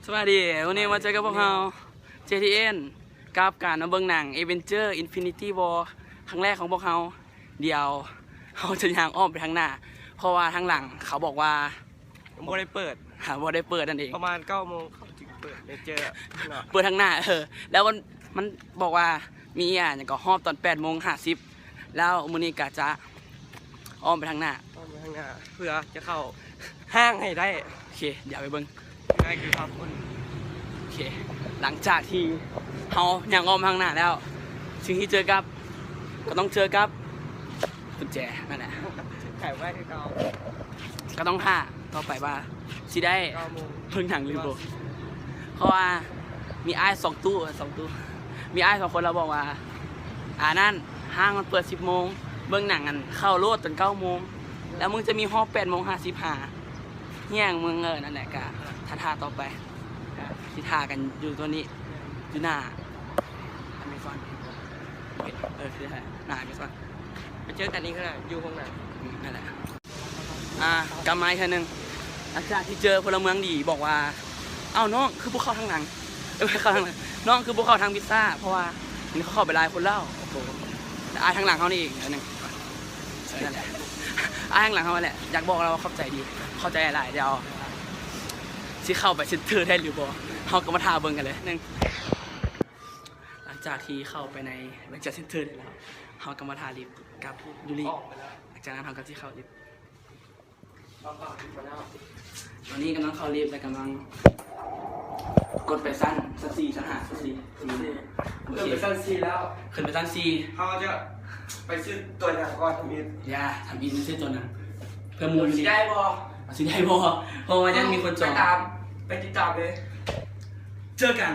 สวัสดีวันนี้มาเจอกับพวกเรา JTN กับการมาเบิ่งหนัง Avenger Infinity War ครั้งแรกของพวกเราเดี๋ยวเขาจะย่างอ้อมไปทางหน้าเพราะว่าทางหลังเขาบอกว่า ผมบ่ได้เปิดบ่ได้เปิดนั่นเองประมาณ9 โมงเขาจึงเปิดเจอเปิดทางหน้าแล้วมันบอกว่ามีอย่างก็ฮอบตอน8:50แล้วมื้อนี้ก็จะอ้อมไปทางหน้าเพื่อจะเข้าห้างให้ได้โอเคเดี๋ยวไปเบิ่งง่ายคือครับคุณโอเคหลังจากที่เขาย่างอ้อมทางหน้าแล้วสิ่งที่เจอกับก็ต้องเจอกับกุญแจนั่นแหละไข่ไว้ที่เก่าก็ต้องท่าต่อไปว่าสิได้เพิ่งหนังหรือเปล่าเพราะว่ามีไอ้2 ตู้มีไอ้2 คนเราบอกว่านั่นห้างมันเปิด10 โมงเบิ่งหนังกันเข้าโลดจน9 โมงแล้วมึงจะมีฮอบ8:55เนี่ยมึงนั่นแหละกะท่าต่อไปที่ท่ากันอยู่ตัวนี้อยู่หน้าอเมซอนคือหน้าอเมซอนไปเจอกันนี้ก็ได้อยู่ห้องไหนนั่นแหละกำไม้แค่นึงหลังจากที่เจอพลเมืองดีบอกว่าเอ้าน้องคือพวกเขาทางหลังไม่เข้าทางหลังน้องคือพวกเขาทางพิซซ่าเพราะว่านี่เขาเข้าไปไล่คนเล่าโอ้โหทางหลังเขานี่อีกอันนึงนั่นแหละทางหลังเขาแหละอยากบอกเราเข้าใจดีเข้าใจอะไรเดี๋ยวสิเข้าไปเซ็นเตอร์ได้หรือบ่เขาก็มาทาเบิ่งกันเลยนึงหลังจากที่เข้าไปในเล็กเจอร์เซ็นเตอร์ได้แล้วเขาก็มาทาลิฟต์กับยูริหลังจากนั้นเขาก็ที่เข้าลิฟต์ตอนนี้กำลังเข้าลิฟต์และกำลังกดไปสั้น4 ชั้น 5 4ขึ้นไปชั้น 4แล้วขึ้นไปชั้น 4เขาจะไปซื้อตัวอย่างก่อนทำอินทำอินไม่ใช่ตัวนั้นเพื่อมูลได้บ่สิได้บ่เพราะว่ายังมีคนจองไปติดตามเลยเจอกัน